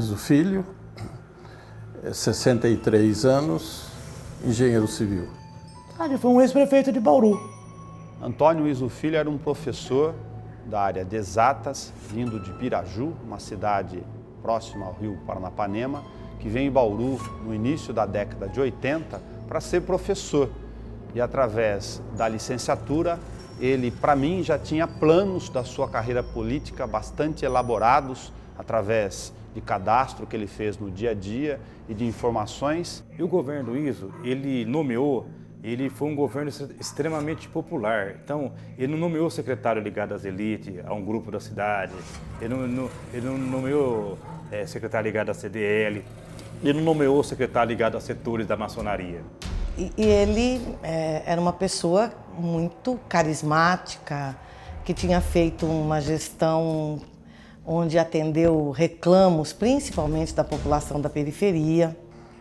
Iso Filho, 63 anos, engenheiro civil. Ele foi um ex-prefeito de Bauru. Antônio Iso Filho era um professor da área de exatas, vindo de Piraju, uma cidade próxima ao rio Paranapanema, que veio em Bauru no início da década de 80 para ser professor. E através da licenciatura, ele, para mim, já tinha planos da sua carreira política bastante elaborados, através de cadastro que ele fez no dia a dia e de informações. E o governo Iso, ele foi um governo extremamente popular. Então, ele não nomeou secretário ligado às elites, a um grupo da cidade, ele não nomeou secretário ligado à CDL, ele não nomeou secretário ligado a setores da maçonaria. E ele era uma pessoa muito carismática, que tinha feito uma gestão onde atendeu reclamos, principalmente da população da periferia.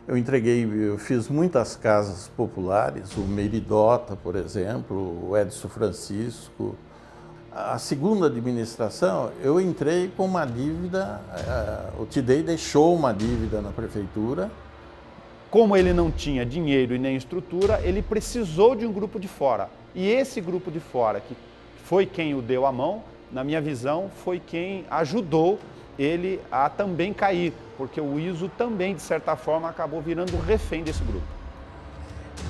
Eu fiz muitas casas populares, o Meridota, por exemplo, o Edson Francisco. A segunda administração, eu entrei com uma dívida, o Tidei deixou uma dívida na prefeitura. Como ele não tinha dinheiro e nem estrutura, ele precisou de um grupo de fora. E esse grupo de fora, que foi quem o deu a mão, na minha visão, foi quem ajudou ele a também cair, porque o Iso também, de certa forma, acabou virando refém desse grupo.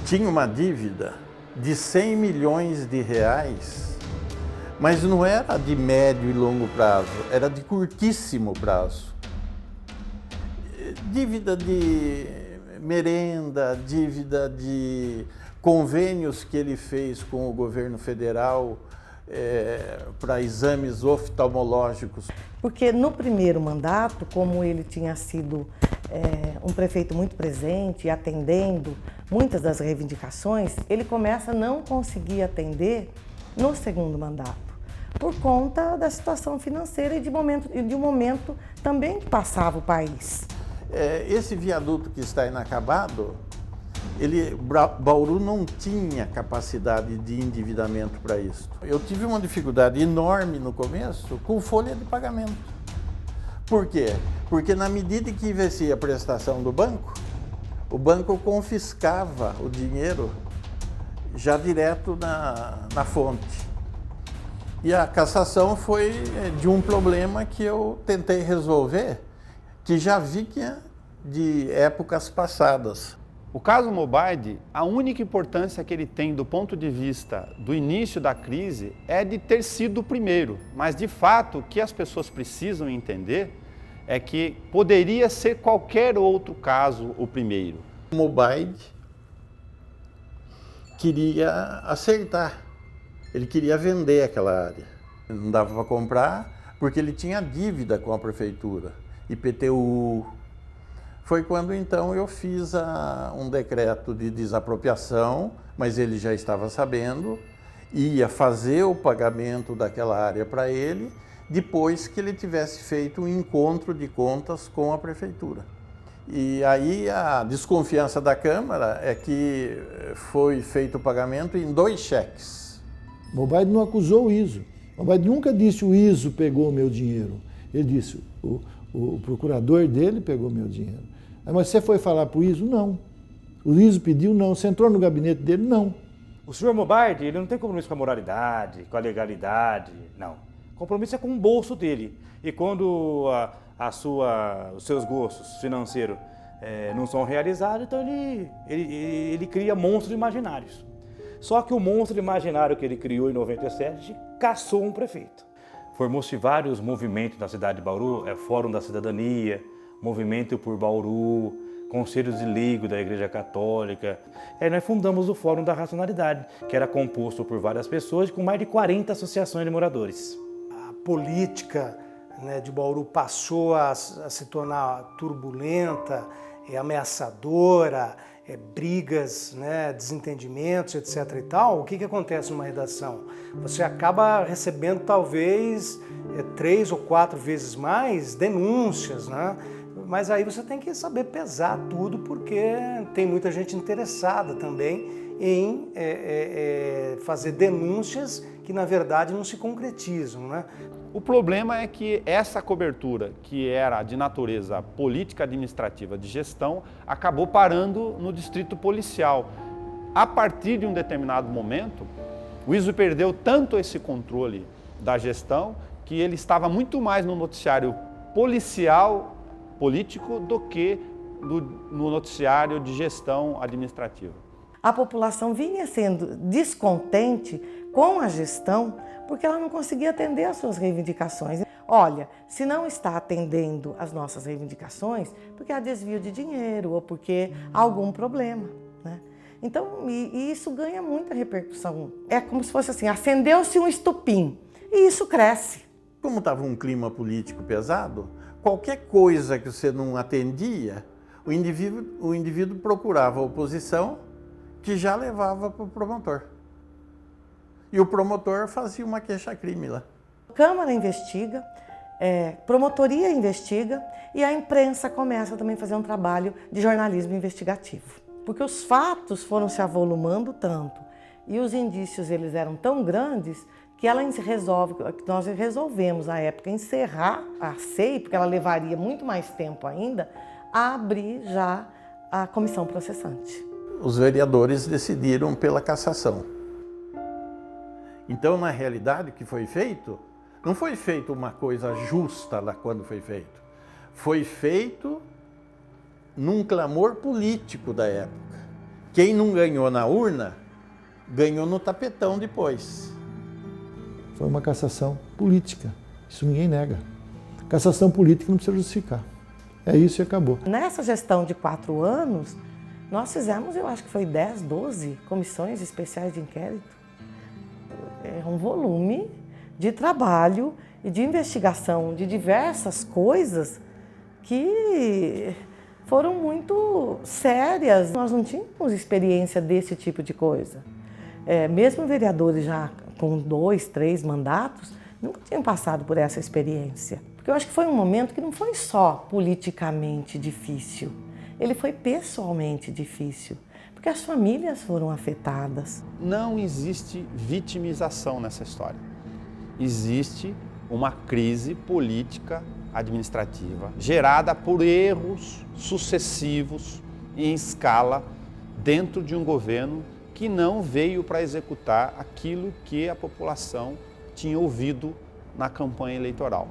Tinha uma dívida de 100 milhões de reais, mas não era de médio e longo prazo, era de curtíssimo prazo. Dívida de merenda, dívida de convênios que ele fez com o governo federal para exames oftalmológicos. Porque no primeiro mandato, como ele tinha sido um prefeito muito presente e atendendo muitas das reivindicações, ele começa a não conseguir atender no segundo mandato, por conta da situação financeira e de um momento também que passava o país. Esse viaduto que está inacabado, Bauru não tinha capacidade de endividamento para isso. Eu tive uma dificuldade enorme no começo com folha de pagamento. Por quê? Porque na medida que vencia a prestação do banco, o banco confiscava o dinheiro já direto na fonte. E a cassação foi de um problema que eu tentei resolver, que já vinha de épocas passadas. O caso Mobaide, a única importância que ele tem do ponto de vista do início da crise é de ter sido o primeiro, mas de fato o que as pessoas precisam entender é que poderia ser qualquer outro caso o primeiro. O Mobaide queria acertar, ele queria vender aquela área. Não dava para comprar porque ele tinha dívida com a prefeitura, IPTU. Foi quando então eu fiz um decreto de desapropriação, mas ele já estava sabendo, ia fazer o pagamento daquela área para ele, depois que ele tivesse feito um encontro de contas com a prefeitura. E aí a desconfiança da Câmara é que foi feito o pagamento em 2 cheques. Mobaide não acusou o Iso. Mobaide nunca disse o Iso pegou o meu dinheiro. Ele disse o procurador dele pegou meu dinheiro. Mas você foi falar para o Iso? Não. O Iso pediu? Não. Você entrou no gabinete dele? Não. O senhor Mobaide, ele não tem compromisso com a moralidade, com a legalidade, não. O compromisso é com o bolso dele. E quando os seus gostos financeiros não são realizados, então ele cria monstros imaginários. Só que o monstro imaginário que ele criou em 97 caçou um prefeito. Formou-se vários movimentos na cidade de Bauru, Fórum da Cidadania, Movimento por Bauru, Conselhos de Leigo da Igreja Católica. Nós fundamos o Fórum da Racionalidade, que era composto por várias pessoas com mais de 40 associações de moradores. A política, né, de Bauru passou a se tornar turbulenta, ameaçadora, brigas, né, desentendimentos, etc. e tal. O que acontece numa redação? Você acaba recebendo talvez 3 ou 4 vezes mais denúncias, né? Mas aí você tem que saber pesar tudo, porque tem muita gente interessada também em fazer denúncias que, na verdade, não se concretizam, né? O problema é que essa cobertura, que era de natureza política, administrativa, de gestão, acabou parando no distrito policial. A partir de um determinado momento, o ISO perdeu tanto esse controle da gestão que ele estava muito mais no noticiário policial, político, do que no noticiário de gestão administrativa. A população vinha sendo descontente com a gestão porque ela não conseguia atender às suas reivindicações. Olha, se não está atendendo às nossas reivindicações, porque há desvio de dinheiro ou porque há algum problema, né? Então, e isso ganha muita repercussão. É como se fosse assim, acendeu-se um estupim e isso cresce. Como estava um clima político pesado, qualquer coisa que você não atendia, o indivíduo procurava a oposição, que já levava para o promotor. E o promotor fazia uma queixa-crime lá. A Câmara investiga, promotoria investiga e a imprensa começa também a fazer um trabalho de jornalismo investigativo. Porque os fatos foram se avolumando tanto e os indícios eles eram tão grandes que nós resolvemos, à época, encerrar a SEI, porque ela levaria muito mais tempo ainda, a abrir já a comissão processante. Os vereadores decidiram pela cassação. Então, na realidade, o que foi feito, não foi feito uma coisa justa lá quando foi feito. Foi feito num clamor político da época. Quem não ganhou na urna, ganhou no tapetão depois. Foi uma cassação política, isso ninguém nega. Cassação política não precisa justificar. É isso e acabou. Nessa gestão de 4 anos, nós fizemos, eu acho que foi 10, 12 comissões especiais de inquérito. É um volume de trabalho e de investigação de diversas coisas que foram muito sérias. Nós não tínhamos experiência desse tipo de coisa. Mesmo vereadores já com 2, 3 mandatos, nunca tinham passado por essa experiência. Porque eu acho que foi um momento que não foi só politicamente difícil, ele foi pessoalmente difícil, porque as famílias foram afetadas. Não existe vitimização nessa história. Existe uma crise política administrativa gerada por erros sucessivos em escala dentro de um governo que não veio para executar aquilo que a população tinha ouvido na campanha eleitoral.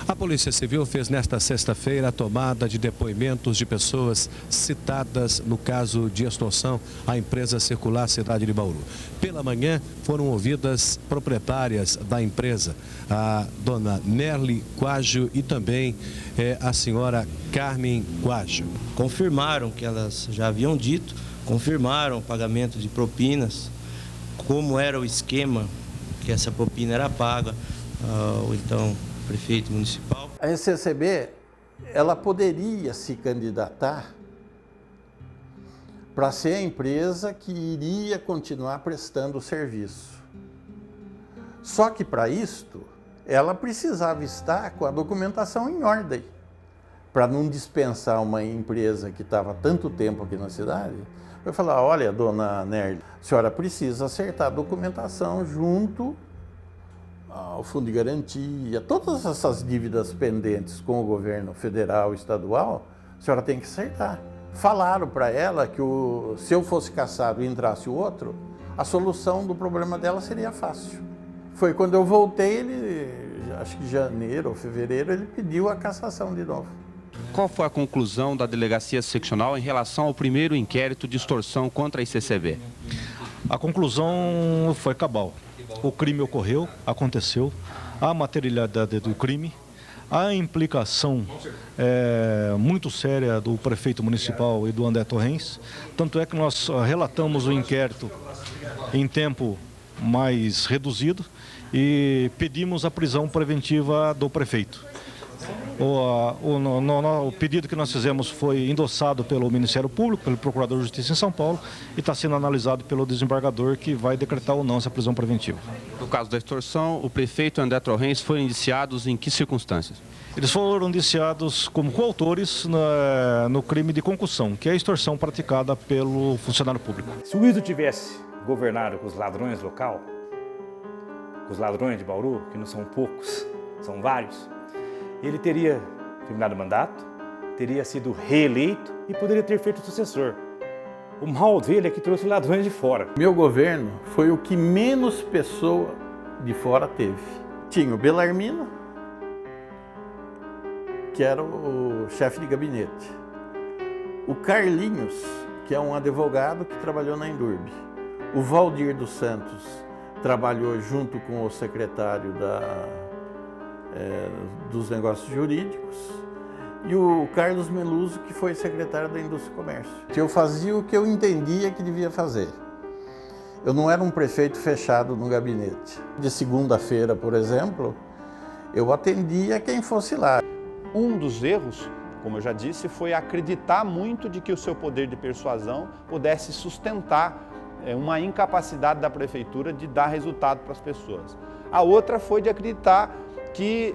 A Polícia Civil fez nesta sexta-feira a tomada de depoimentos de pessoas citadas no caso de extorsão à empresa Circular Cidade de Bauru. Pela manhã foram ouvidas proprietárias da empresa, a dona Nerli Quaggio e também a senhora Carmen Quaggio. Confirmaram que elas já haviam dito, confirmaram o pagamento de propinas, como era o esquema que essa propina era paga, ou então prefeito municipal. A SCCB, ela poderia se candidatar para ser a empresa que iria continuar prestando o serviço. Só que para isto, ela precisava estar com a documentação em ordem, para não dispensar uma empresa que estava há tanto tempo aqui na cidade. Eu falar, olha, dona Nerli, a senhora precisa acertar a documentação junto ao Fundo de Garantia, todas essas dívidas pendentes com o governo federal e estadual, a senhora tem que acertar. Falaram para ela que se eu fosse cassado e entrasse o outro, a solução do problema dela seria fácil. Foi quando eu voltei, acho que janeiro ou fevereiro, ele pediu a cassação de novo. Qual foi a conclusão da delegacia seccional em relação ao primeiro inquérito de extorsão contra a ICCB? A conclusão foi cabal. O crime ocorreu, aconteceu, há materialidade do crime, há implicação muito séria do prefeito municipal e do André Torrens, tanto é que nós relatamos o inquérito em tempo mais reduzido e pedimos a prisão preventiva do prefeito. O pedido que nós fizemos foi endossado pelo Ministério Público, pelo Procurador de Justiça em São Paulo e está sendo analisado pelo desembargador, que vai decretar ou não essa prisão preventiva. No caso da extorsão, o prefeito e André Torrens foram indiciados em que circunstâncias? Eles foram indiciados como coautores no crime de concussão, que é a extorsão praticada pelo funcionário público. Se o ISO tivesse governado com os ladrões local, com os ladrões de Bauru, que não são poucos, são vários, ele teria terminado o mandato, teria sido reeleito e poderia ter feito sucessor. O mal dele é que trouxe ladrões de fora. Meu governo foi o que menos pessoa de fora teve. Tinha o Belarmino, que era o chefe de gabinete. O Carlinhos, que é um advogado que trabalhou na Endurbe. O Valdir dos Santos trabalhou junto com o secretário dos negócios jurídicos. E o Carlos Meluso, que foi secretário da Indústria e Comércio. Eu fazia o que eu entendia que devia fazer. Eu não era um prefeito fechado no gabinete. De segunda-feira, por exemplo, eu atendia quem fosse lá. Um dos erros, como eu já disse, foi acreditar muito de que o seu poder de persuasão pudesse sustentar uma incapacidade da prefeitura de dar resultado para as pessoas. A outra foi de acreditar que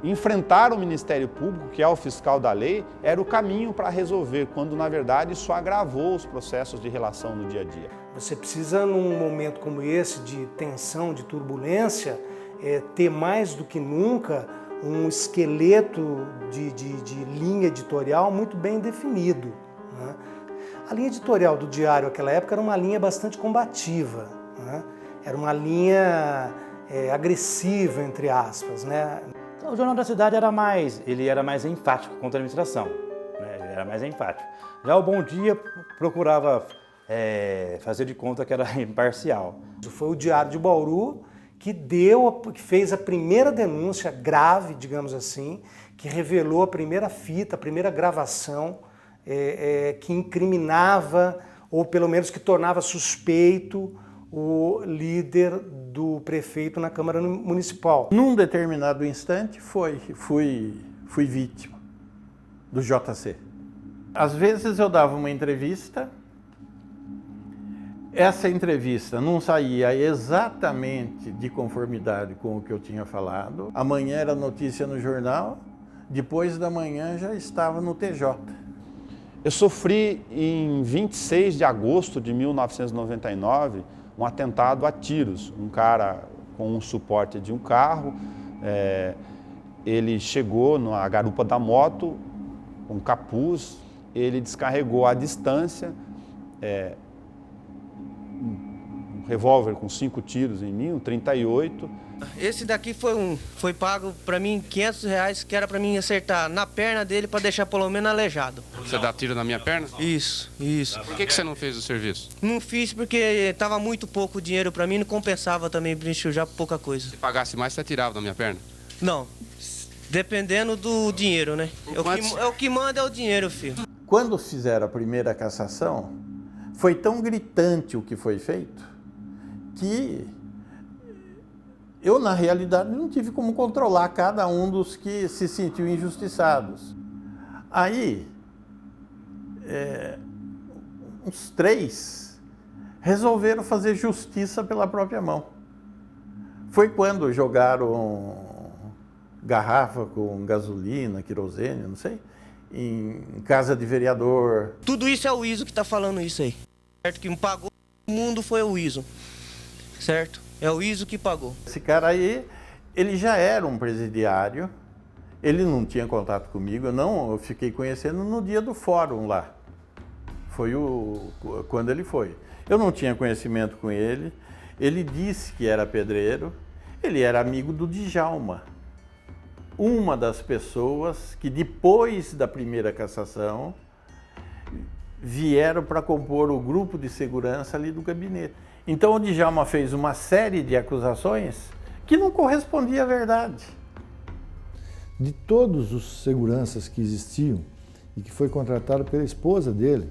enfrentar o Ministério Público, que é o fiscal da lei, era o caminho para resolver, quando na verdade isso agravou os processos de relação no dia a dia. Você precisa, num momento como esse, de tensão, de turbulência, ter mais do que nunca um esqueleto de linha editorial muito bem definido, né? A linha editorial do Diário naquela época era uma linha bastante combativa, né? Era uma linha agressiva, entre aspas, né? O Jornal da Cidade era mais enfático contra a administração, né? Ele era mais enfático. Já o Bom Dia procurava fazer de conta que era imparcial. Foi o Diário de Bauru que fez a primeira denúncia grave, digamos assim, que revelou a primeira fita, a primeira gravação que incriminava, ou pelo menos que tornava suspeito, o líder do prefeito na Câmara Municipal. Num determinado instante fui vítima do JC. Às vezes eu dava uma entrevista, essa entrevista não saía exatamente de conformidade com o que eu tinha falado. Amanhã era notícia no jornal, depois da manhã já estava no TJ. Eu sofri em 26 de agosto de 1999 um atentado a tiros. Um cara com um suporte de um carro, ele chegou na garupa da moto, com capuz, ele descarregou à distância, um revólver com 5 tiros em mim, um 38. Esse daqui foi pago para mim R$500, que era para mim acertar na perna dele para deixar pelo menos aleijado. Você dá tiro na minha perna? Isso. Por que você não fez o serviço? Não fiz porque tava muito pouco dinheiro para mim, não compensava também para enxugar pouca coisa. Se pagasse mais, você atirava na minha perna? Não, dependendo do dinheiro, né? O que manda é o dinheiro, filho. Quando fizeram a primeira cassação, foi tão gritante o que foi feito que eu, na realidade, não tive como controlar cada um dos que se sentiu injustiçados. Aí, uns 3 resolveram fazer justiça pela própria mão. Foi quando jogaram garrafa com gasolina, querosene, não sei, em casa de vereador. Tudo isso é o ISO que está falando isso aí. Certo? Quem pagou o mundo foi o ISO, certo? É o ISO que pagou. Esse cara aí, ele já era um presidiário, ele não tinha contato comigo, eu fiquei conhecendo no dia do fórum lá. Foi quando ele foi. Eu não tinha conhecimento com ele, ele disse que era pedreiro, ele era amigo do Djalma, uma das pessoas que depois da primeira cassação vieram para compor o grupo de segurança ali do gabinete. Então o Djalma fez uma série de acusações que não correspondia à verdade. De todos os seguranças que existiam e que foi contratado pela esposa dele,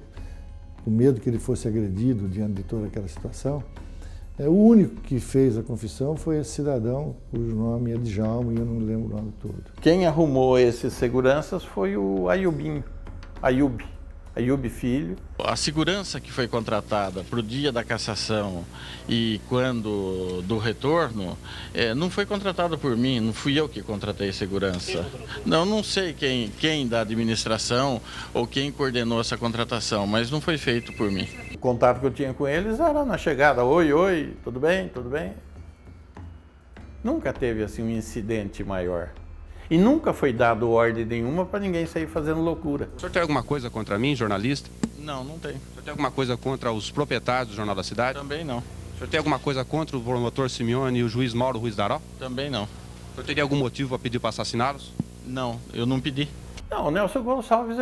com medo que ele fosse agredido diante de toda aquela situação, O único que fez a confissão foi esse cidadão, cujo nome é Djalma e eu não lembro o nome todo. Quem arrumou esses seguranças foi o Ayub Filho. A segurança que foi contratada para o dia da cassação e quando do retorno, não foi contratada por mim, não fui eu que contratei segurança. Não sei quem da administração ou quem coordenou essa contratação, mas não foi feito por mim. O contato que eu tinha com eles era na chegada, oi, tudo bem? Nunca teve assim um incidente maior. E nunca foi dado ordem nenhuma para ninguém sair fazendo loucura. O senhor tem alguma coisa contra mim, jornalista? Não tem. O senhor tem alguma coisa contra os proprietários do Jornal da Cidade? Também não. O senhor tem alguma coisa contra o promotor Simeone e o juiz Mauro Ruiz Daró? Também não. O senhor teria algum motivo para pedir para assassiná-los? Não, eu não pedi. Não, o Nelson Gonçalves,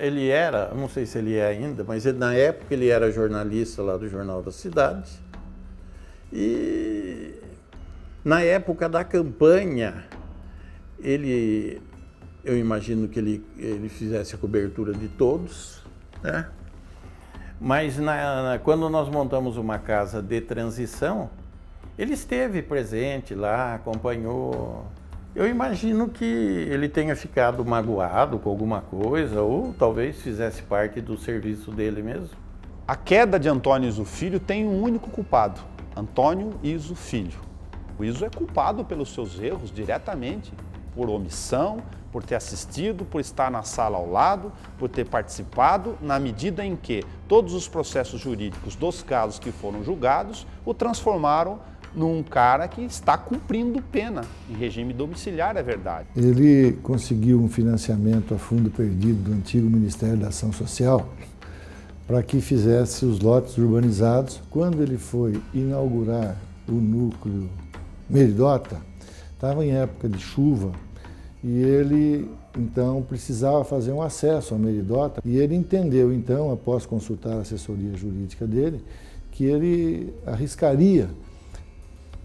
ele era, não sei se ele é ainda, mas na época ele era jornalista lá do Jornal da Cidade. E na época da campanha, eu imagino que ele fizesse a cobertura de todos, né? Mas quando nós montamos uma casa de transição, ele esteve presente lá, acompanhou. Eu imagino que ele tenha ficado magoado com alguma coisa, ou talvez fizesse parte do serviço dele mesmo. A queda de Antônio Iso Filho tem um único culpado, Antônio Iso Filho. O Iso é culpado pelos seus erros diretamente, por omissão, por ter assistido, por estar na sala ao lado, por ter participado, na medida em que todos os processos jurídicos dos casos que foram julgados o transformaram num cara que está cumprindo pena em regime domiciliar, é verdade. Ele conseguiu um financiamento a fundo perdido do antigo Ministério da Ação Social para que fizesse os lotes urbanizados. Quando ele foi inaugurar o núcleo Meridota, estava em época de chuva e ele, então, precisava fazer um acesso à Meridota e ele entendeu, então, após consultar a assessoria jurídica dele, que ele arriscaria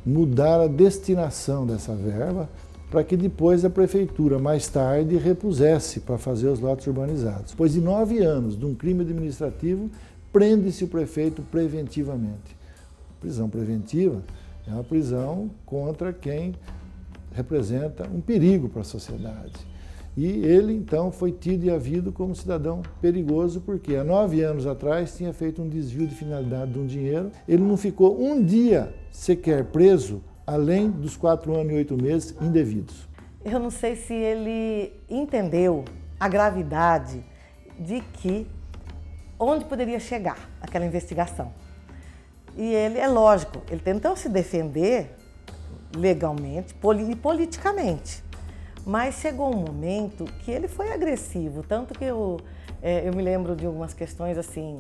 mudar a destinação dessa verba para que depois a prefeitura, mais tarde, repusesse para fazer os lotes urbanizados. Depois de 9 anos de um crime administrativo, prende-se o prefeito preventivamente. Prisão preventiva é uma prisão contra quem representa um perigo para a sociedade. E ele, então, foi tido e havido como cidadão perigoso, porque há 9 anos atrás tinha feito um desvio de finalidade de um dinheiro. Ele não ficou um dia sequer preso, além dos 4 anos e 8 meses indevidos. Eu não sei se ele entendeu a gravidade de que onde poderia chegar aquela investigação. E ele, é lógico, ele tentou se defender legalmente e politicamente. Mas chegou um momento que ele foi agressivo, tanto que eu me lembro de algumas questões assim,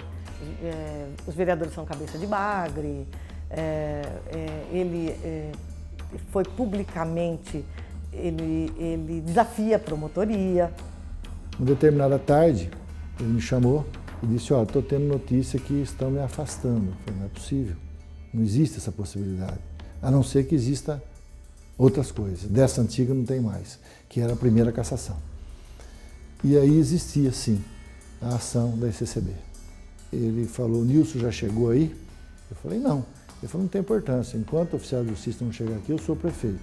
os vereadores são cabeça de bagre, ele foi publicamente, ele desafia a promotoria. Uma determinada tarde, ele me chamou e disse, ó, estou tendo notícia que estão me afastando. Eu falei, não é possível, não existe essa possibilidade, a não ser que exista outras coisas. Dessa antiga não tem mais, que era a primeira cassação. E aí existia, sim, a ação da ECCB. Ele falou, Nilson já chegou aí? Eu falei, não. Ele falou, não tem importância, enquanto o oficial de justiça não chegar aqui, eu sou prefeito.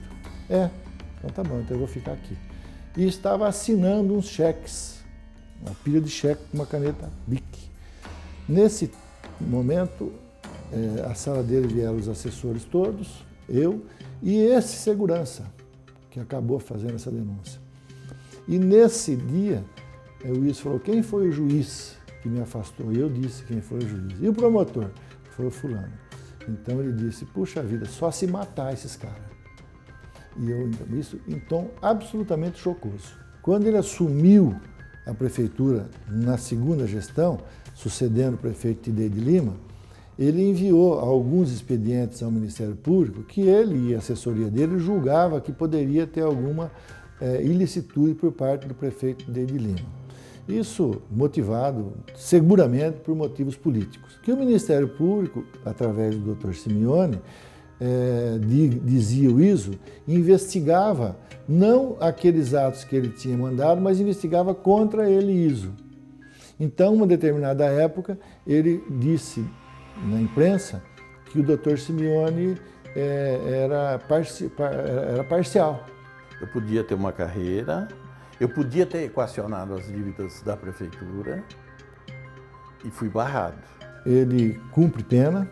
Então tá bom, então eu vou ficar aqui. E estava assinando uns cheques, uma pilha de cheque com uma caneta Bic. Nesse momento, à sala dele vieram os assessores todos, eu e esse segurança, que acabou fazendo essa denúncia. E nesse dia, o juiz falou, quem foi o juiz que me afastou? E eu disse quem foi o juiz. E o promotor? Foi o fulano. Então ele disse, puxa vida, só se matar esses caras. E eu, isso em tom absolutamente chocoso. Quando ele assumiu a prefeitura na segunda gestão, sucedendo o prefeito Tidei de Lima, ele enviou alguns expedientes ao Ministério Público que ele e a assessoria dele julgava que poderia ter alguma ilicitude por parte do prefeito Tidei de Lima. Isso motivado seguramente por motivos políticos. Que o Ministério Público, através do Dr. Simeone, dizia o ISO, investigava não aqueles atos que ele tinha mandado, mas investigava contra ele ISO. Então, uma determinada época, ele disse na imprensa que o Dr. Simeone era parcial. Eu podia ter uma carreira, eu podia ter equacionado as dívidas da prefeitura e fui barrado. Ele cumpre pena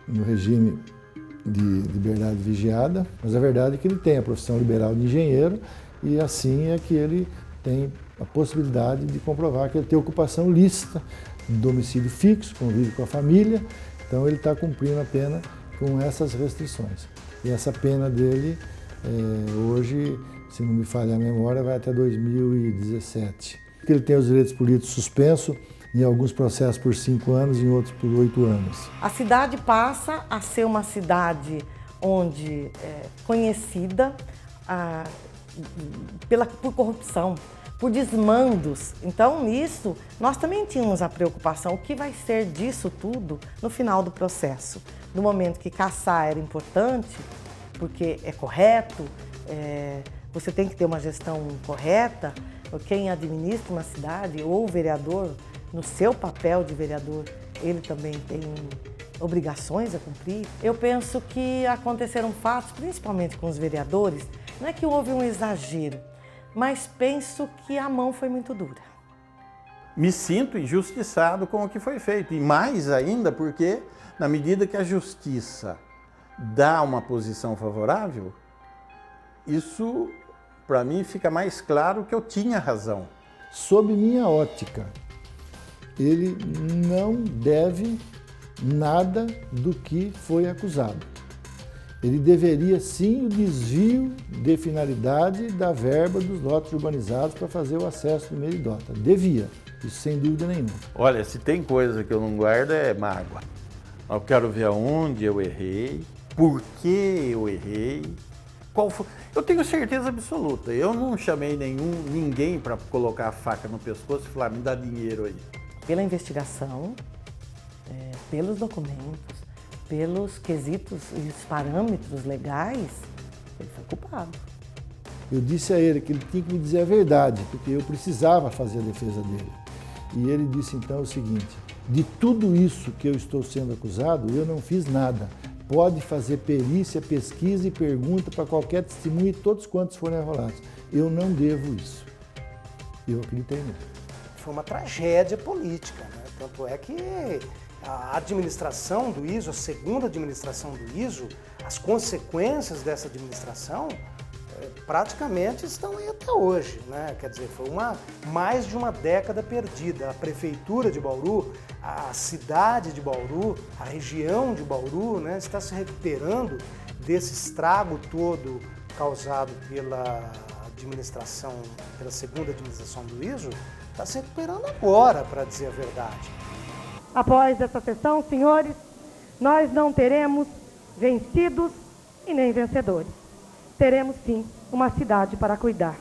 no regime de liberdade vigiada, mas a verdade é que ele tem a profissão liberal de engenheiro e assim é que ele tem a possibilidade de comprovar que ele tem ocupação lícita, domicílio fixo, convive com a família, então ele está cumprindo a pena com essas restrições. E essa pena dele, hoje, se não me falha a memória, vai até 2017. Ele tem os direitos políticos suspensos, em alguns processos por 5 anos, em outros por 8 anos. A cidade passa a ser uma cidade onde conhecida por corrupção, por desmandos. Então, nisso, nós também tínhamos a preocupação, o que vai ser disso tudo no final do processo. No momento que caçar era importante, porque é correto, você tem que ter uma gestão correta, quem administra uma cidade, ou o vereador, no seu papel de vereador, ele também tem obrigações a cumprir. Eu penso que aconteceram fatos, principalmente com os vereadores, não é que houve um exagero, mas penso que a mão foi muito dura. Me sinto injustiçado com o que foi feito, e mais ainda porque, na medida que a justiça dá uma posição favorável, isso, para mim, fica mais claro que eu tinha razão. Sob minha ótica, ele não deve nada do que foi acusado. Ele deveria sim o desvio de finalidade da verba dos lotes urbanizados para fazer o acesso do Meridota. Devia, isso sem dúvida nenhuma. Olha, se tem coisa que eu não guardo é mágoa. Eu quero ver aonde eu errei, por que eu errei, qual foi. Eu tenho certeza absoluta, eu não chamei ninguém para colocar a faca no pescoço e falar, me dá dinheiro aí. Pela investigação, pelos documentos, pelos quesitos e os parâmetros legais, ele foi culpado. Eu disse a ele que ele tinha que me dizer a verdade, porque eu precisava fazer a defesa dele. E ele disse então o seguinte, de tudo isso que eu estou sendo acusado, eu não fiz nada. Pode fazer perícia, pesquisa e pergunta para qualquer testemunha e todos quantos forem arrolados. Eu não devo isso. Eu acreditei nele. Foi uma tragédia política, né? Tanto é que a administração do ISO, a segunda administração do ISO, as consequências dessa administração praticamente estão aí até hoje, né? Quer dizer, foi mais de uma década perdida. A prefeitura de Bauru, a cidade de Bauru, a região de Bauru, né, está se recuperando desse estrago todo causado pela administração, pela segunda administração do ISO, está se recuperando agora, para dizer a verdade. Após essa sessão, senhores, nós não teremos vencidos e nem vencedores. Teremos, sim, uma cidade para cuidar.